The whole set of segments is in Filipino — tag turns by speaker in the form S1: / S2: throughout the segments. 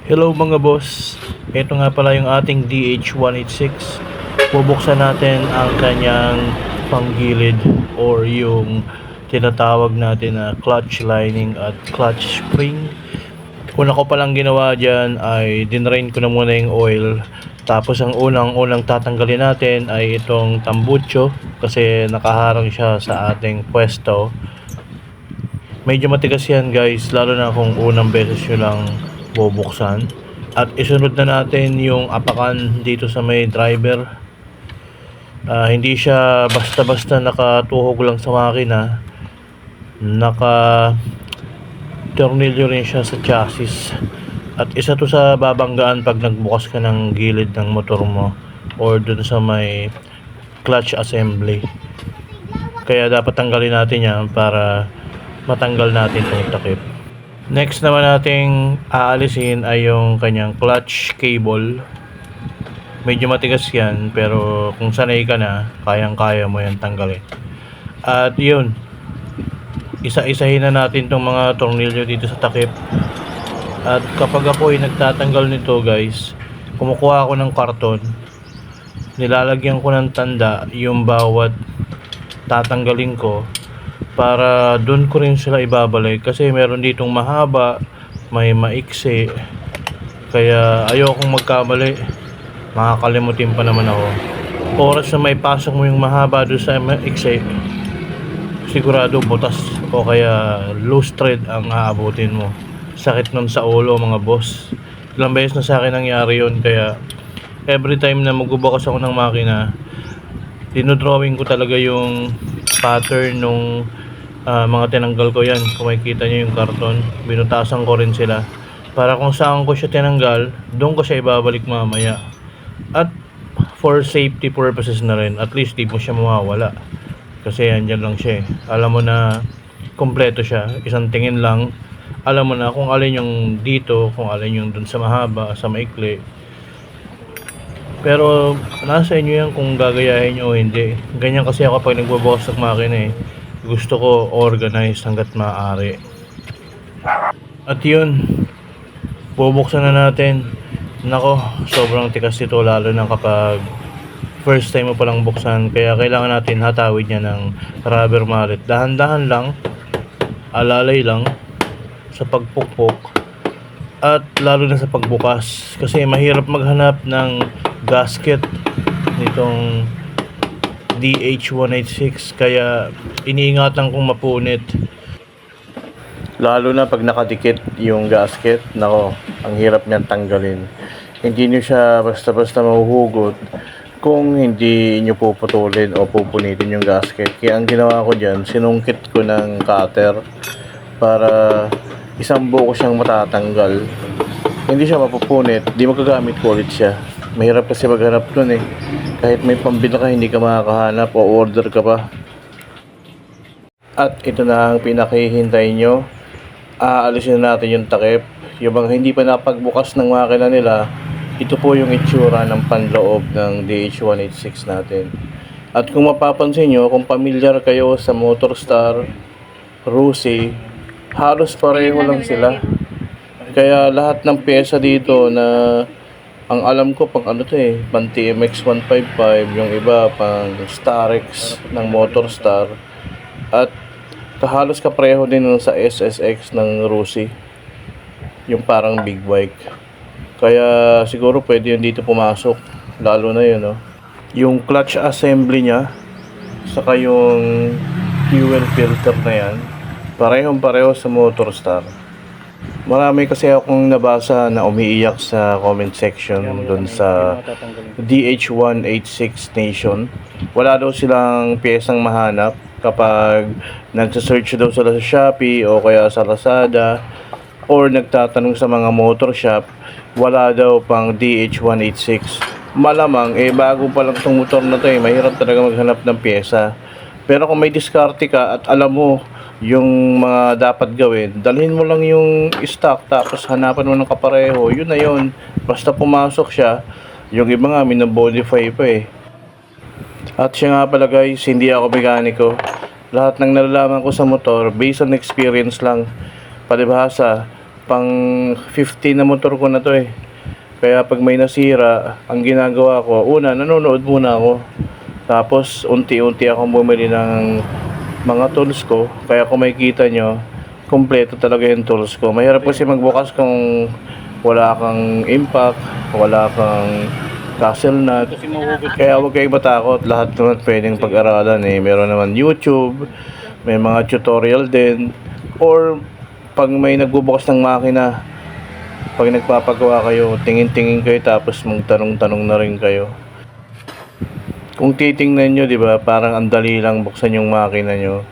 S1: Hello mga boss, ito nga pala yung ating DH186. Bubuksan natin ang kanyang panggilid or yung tinatawag natin na clutch lining at clutch spring. Una ko palang ginawa dyan ay dinrain ko na muna yung oil. Tapos ang unang tatanggalin natin ay itong tambucho kasi nakaharang siya sa ating pwesto. Medyo matigas yan guys, lalo na kung unang beses nyo lang bubuksan. At isunod na natin yung apakan dito sa may driver. Hindi siya basta-basta nakatuhog lang sa makina. Naka tornilyo rin siya sa chassis. At isa to sa babanggaan pag nagbukas ka ng gilid ng motor mo or dun sa may clutch assembly. Kaya dapat tanggalin natin yan para matanggal natin itong takip. Next naman nating aalisin ay yung kanyang clutch cable. Medyo matigas yan pero kung sanay ka na, kayang-kaya mo yan tanggalin. At yun, isa-isahin na natin itong mga tornilyo dito sa takip. At kapag ako ay nagtatanggal nito guys, kumukuha ako ng karton, nilalagyan ko ng tanda yung bawat tatanggalin ko para doon ko rin sila ibabalik kasi meron ditong mahaba, may maiksi, kaya ayokong magkamali, makakalimutin pa naman ako. Oras na may pasok mo yung mahaba doon sa maiksi, sigurado butas o kaya loose thread ang aabutin mo. Sakit nun sa ulo mga boss. Ilang beses na sa akin nangyari yun, kaya every time na magbubukas ako ng makina, dinodrawing ko talaga yung pattern nung mga tinanggal ko yan. Kung makikita nyo yung karton, binutasan ko rin sila para kung saan ko siya tinanggal, doon ko siya ibabalik mamaya. At for safety purposes na rin, at least di mo siya mawawala kasi andyan lang siya alam mo na kompleto siya, isang tingin lang alam mo na kung alin yung dito, kung alin yung dun sa mahaba, sa maikli. Pero nasa inyo yan kung gagayahin nyo o hindi. Ganyan kasi ako pag nagbabawas ng makina gusto ko organized hanggat maaari. At yun, bubuksan na natin. Nako, sobrang tikas ito lalo na kapag first time mo palang buksan. Kaya kailangan natin hatawid niya ng rubber mallet. Dahan-dahan lang, alalay lang sa pagpukpok. At lalo na sa pagbukas. Kasi mahirap maghanap ng gasket nitong DH186 kaya iniingatan kong mapunit, lalo na pag nakadikit yung gasket. Nako, ang hirap niyan tanggalin. Hindi nyo siya basta-basta mahuhugot kung hindi nyo puputulin o pupunitin yung gasket. Kaya ang ginawa ko dyan, sinungkit ko ng cutter para isang buo ko siyang matatanggal. Hindi siya mapupunit, di magagamit ko ulit siya. Mahirap kasi maghanap nun kahit may pambili ka, hindi ka makakahanap o order ka pa. At ito na ang pinakihintay nyo. Aalisin natin yung takip. Yung mga hindi pa napagbukas ng makina nila, ito po yung itsura ng panloob ng DH186 natin. At kung mapapansin nyo, kung pamilyar kayo sa Motorstar, Rusi, halos pareho lang sila. Kaya lahat ng pyesa dito na ang alam ko pang pang TMX 155, yung iba pang Starex ng Motorstar, at halos kapareho din sa SSX ng Rusi, yung parang big bike. Kaya siguro pwede yun dito pumasok, lalo na yun yung clutch assembly niya saka yung fuel filter na yan, parehong pareho sa Motorstar. Marami kasi akong nabasa na umiiyak sa comment section doon sa DH186 Nation. Wala daw silang piyesang mahanap kapag nagsa-search daw sila sa Shopee o kaya sa Lazada or nagtatanong sa mga motor shop, wala daw pang DH186. Malamang bago pa lang itong motor na to mahirap talaga maghanap ng piyesa. Pero kung may diskarte ka at alam mo yung mga dapat gawin, dalhin mo lang yung stock tapos hanapan mo ng kapareho, yun na yun. Basta pumasok siya. Yung iba nga minamodify pa At siya nga pala guys, hindi ako mekaniko. Lahat ng nalalaman ko sa motor based on experience lang. Palibhasa, Pang 50 na motor ko na to eh. Kaya pag may nasira, ang ginagawa ko, una, nanonood muna ako. Tapos, unti-unti akong bumili ng mga tools ko. Kaya kung makikita nyo, kompleto talaga yung tools ko. Mahirap kasi magbukas kung wala kang impact, wala kang castle nut. Kaya huwag kayong matakot. Lahat naman pwedeng pag-aralan eh. Meron naman YouTube, may mga tutorial din. Or, pag may nagbubukas ng makina, pag nagpapagawa kayo, tingin-tingin kayo tapos magtanong-tanong na rin kayo. Kung titingnan nyo, di ba, parang ang dali lang buksan yung makina nyo.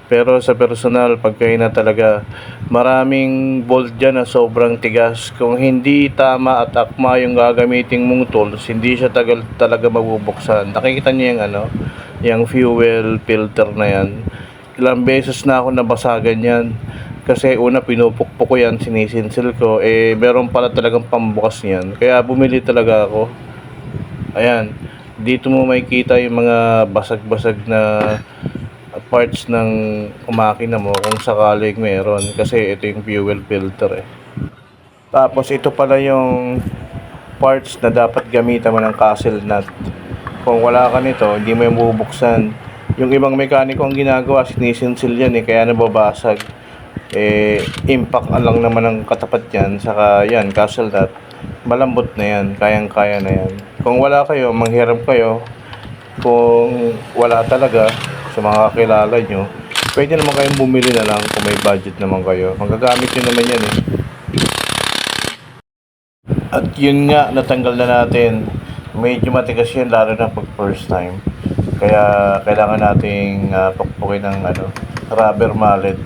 S1: Pero sa personal, pag kayo na talaga, maraming bolt dyan na sobrang tigas. Kung hindi tama at akma yung gagamitin mong tools, hindi siya talaga mabubuksan. Nakikita nyo yung yung fuel filter na yan. Ilang beses na ako nabasagan yan. Kasi una pinupukpok ko yan, sinisinsil ko. Eh, meron pala talagang pambukas niyan. Kaya bumili talaga ako. Ayan. Dito mo makikita yung mga basag-basag na parts ng makina mo kung sakaling meron. Kasi ito yung fuel filter eh. Tapos ito pala yung parts na dapat gamitan mo ng castle nut. Kung wala ka nito, hindi mo yung bubuksan. Yung ibang mekaniko ang ginagawa, sinisinsil yan eh, kaya nababasag. Eh, impact lang naman ang katapat yan. Saka yan, castle nut, malambot na yan, kayang-kaya na yan. Kung wala kayo, manghiram kayo. Kung wala talaga, sa mga kakilala nyo, pwede naman kayong bumili na lang kung may budget naman kayo. Magagamit nyo naman yan eh. At yun nga, natanggal na natin. Medyo matigas yun, lalo na pag first time. Kaya kailangan nating pukpukin ng rubber mallet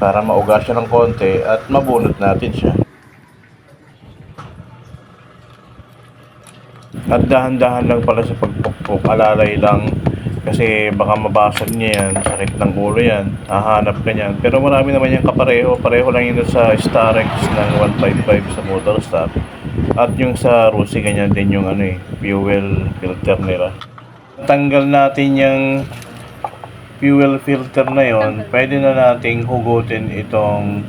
S1: para maugas siya ng konti at mabunot natin siya. At dahan-dahan lang pala sa pagpukpok, alalay lang. Kasi baka mabasag niya yan, sakit ng ulo yan, hahanap ka niyan. Pero marami naman yung kapareho, pareho lang yun sa Starex ng 155 sa motor stop. At yung sa Rusi, ganyan din yung fuel filter nila. Tanggal natin yung fuel filter na yon, pwede na nating hugutin itong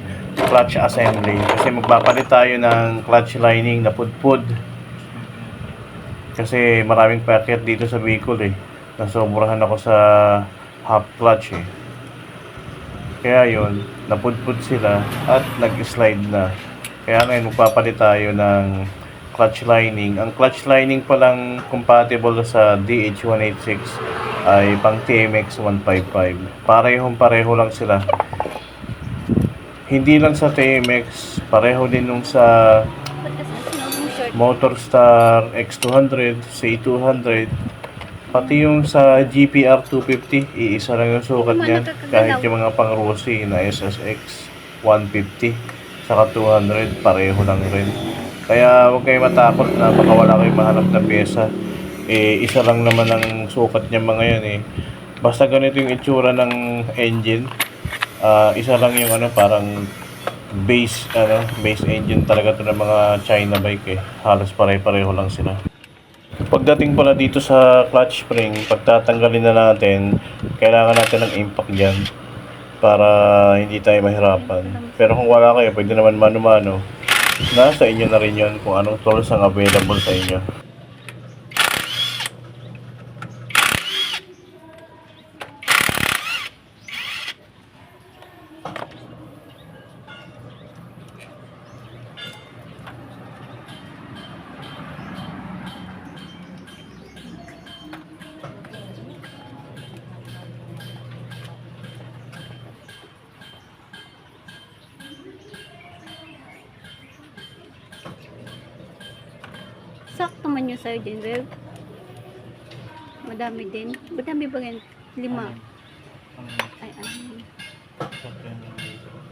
S1: clutch assembly. Kasi magpapalit tayo ng clutch lining na pudpud. Kasi maraming packet dito sa Bicol eh. Nasobrahan ako sa half clutch eh. Kaya yun, napudpud sila at nag-slide na. Kaya ngayon magpapalit tayo ng clutch lining. Ang clutch lining palang compatible sa DH186 ay pang TMX 155. Pareho lang sila. Hindi lang sa TMX, pareho din nung sa Motorstar X200, C200, pati yung sa GPR 250, iisa lang yung sukat niyan. Kahit yung mga pang Rusi na SSX 150 saka 200, pareho lang rin. Kaya huwag kayo matakot na baka wala kayong mahanap na pyesa. Isa lang naman ang sukat niya mga yan eh. Basta ganito yung itsura ng engine. Isa lang yung parang base engine talaga to ng mga China bike eh. Halos pare-pareho lang sila. Pagdating pala dito sa clutch spring, pagtatanggalin na natin, kailangan natin ng impact dyan para hindi tayo mahirapan. Pero kung wala kayo, pwede naman mano-mano. Nasa inyo na rin yun kung anong tools ang available sa inyo.
S2: Sakto man yun sa'yo din, Rev. Madami din. Madami ba yan? 5? Ay, ano?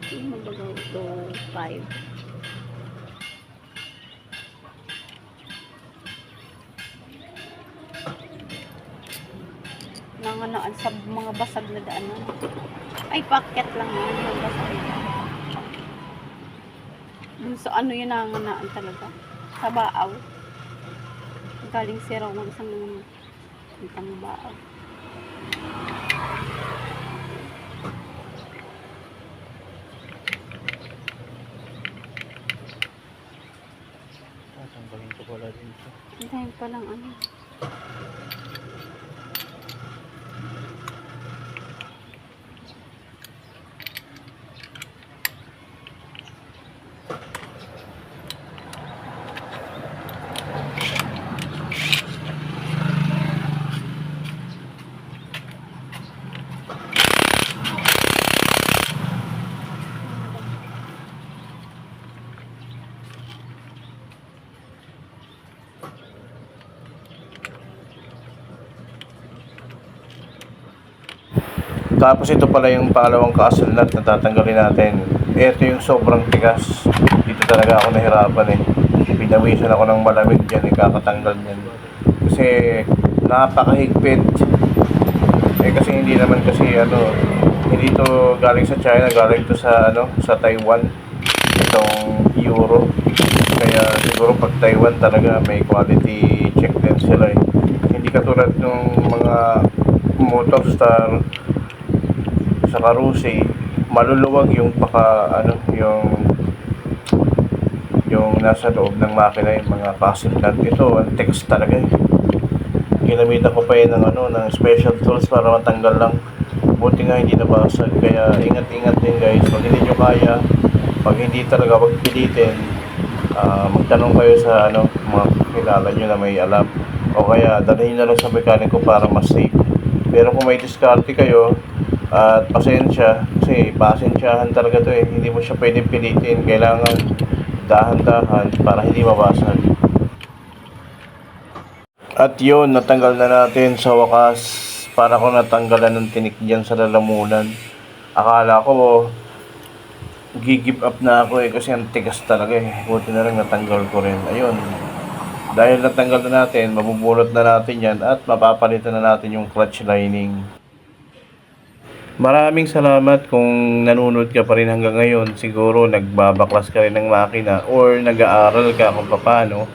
S2: 5 bago to 5. Nanganaan sa mga basag na daanan. Ay, packet lang yan. Yung basag. Dun sa ano yun nanganaan talaga. Sa baaw. Galing siraw ng isang baaw.
S1: Tanggalin ko pala dito.
S2: Ang dahil palang ano.
S1: Tapos ito pala yung pangalawang kaasulat na tatanggalin natin. Ito yung sobrang tigas. Dito talaga ako nahirapan eh. Pinawisan ako ng malamig dyan, kakatanggal niyan. Kasi napakahigpit. Eh kasi hindi naman kasi hindi to galing sa China, galing to sa sa Taiwan. Itong Euro. Kaya siguro pag Taiwan talaga may quality check din sila eh. Hindi katulad ng mga Motorstar sa Carusi, maluluwag yung yung nasa loob ng makina, yung mga kasimlan. Ito ang text talaga eh. Ginamitan ko pa yun ng special tools para matanggal lang. Buti nga hindi nabasag. Kaya ingat-ingat din guys, pag hindi nyo kaya, pag hindi talaga wag pilitin, magtanong kayo sa mga kilala nyo na may alam, o kaya dalhin na lang sa mekaniko para mas safe. Pero kung may diskarte kayo, at pasensya, kasi pasensyahan talaga to eh. Hindi mo siya pwedeng pilitin. Kailangan dahan-dahan para hindi mabasag. At yun, natanggal na natin sa wakas. Para ko natanggalan ng tinik dyan sa lalamunan. Akala ko give up na ako eh, kasi ang tigas talaga eh. Buti na lang natanggal ko rin. Ayun, dahil natanggal na natin, mabubulot na natin yan at mapapalitan na natin yung clutch lining. Maraming salamat kung nanonood ka pa rin hanggang ngayon. Siguro nagbabaklas ka rin ng makina or nag-aaral ka kung paano.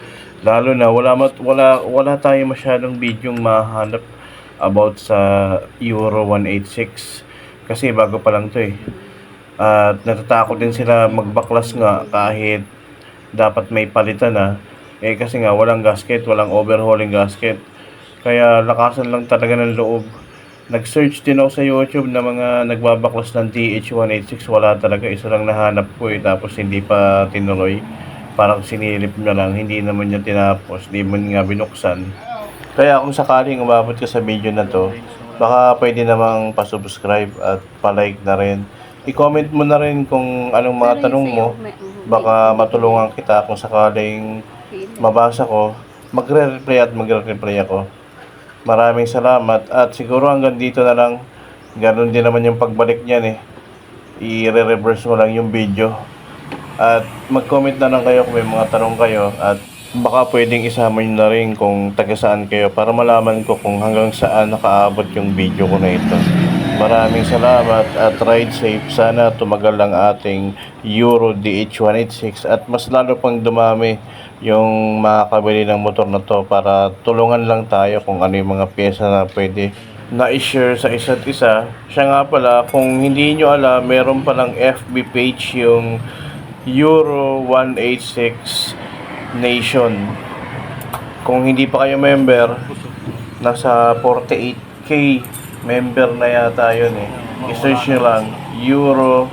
S1: Lalo na wala tayo masyadong bidyong mahanap about sa Euro 186 kasi bago pa lang to eh. At natatakot din sila magbaklas nga kahit dapat may palitan na. Eh kasi nga walang gasket, walang overhauling gasket. Kaya lakasan lang talaga ng loob. Nag-search din ako sa YouTube na mga nagbabaklas ng DH186. Wala talaga. Isa lang nahanap ko eh. Tapos hindi pa tinuloy. Parang sinilip na lang. Hindi naman niya tinapos. Hindi mo nga binuksan. Kaya kung sakaling umabot ka sa video na to, baka pwede namang pasubscribe at palike na rin. I-comment mo na rin kung anong mga tanong mo. Baka matulungan kita kung sakaling mabasa ko. Magre-reply ako. Maraming salamat at siguro hanggang dito na lang. Ganun din naman yung pagbalik niyan eh. I-reverse mo lang yung video. At mag-comment na lang kayo kung may mga tanong kayo. At baka pwedeng isama nyo na rin kung taga saan kayo para malaman ko kung hanggang saan nakaabot yung video ko na ito. Maraming salamat at ride safe. Sana tumagal lang ating Euro DH186 at mas lalo pang dumami yung makakabili ng motor na to para tulungan lang tayo kung ano yung mga pyesa na pwede na i-share sa isa't isa. Siya nga pala, kung hindi nyo alam, meron palang FB page yung Euro 186 Nation. Kung hindi pa kayo member, nasa 48k member na yata yun eh. I-search nyo lang Euro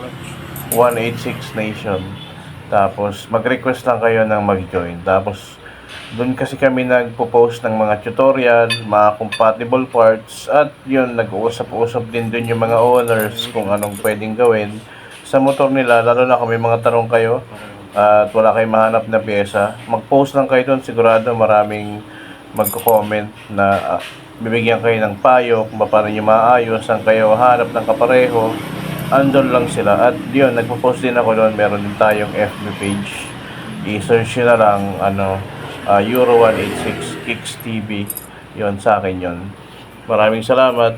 S1: 186 Nation. Tapos mag-request lang kayo ng mag-join. Tapos doon kasi kami nagpo-post ng mga tutorial, mga compatible parts, at yun, nag-uusap-usap din doon yung mga owners kung anong pwedeng gawin sa motor nila. Lalo na kung may mga tanong kayo at wala kayong mahanap na pyesa, mag-post lang kayo doon. Sigurado maraming magko-comment na bibigyan kayo ng payo kung paano nyo maayos, saan kayo hanap ng kapareho. Andun lang sila. At yun, nagpo-post din ako doon. Meron din tayong FB page. I-search nyo na lang Euro 186 Kicks TV. Yun, sa akin yun. Maraming salamat.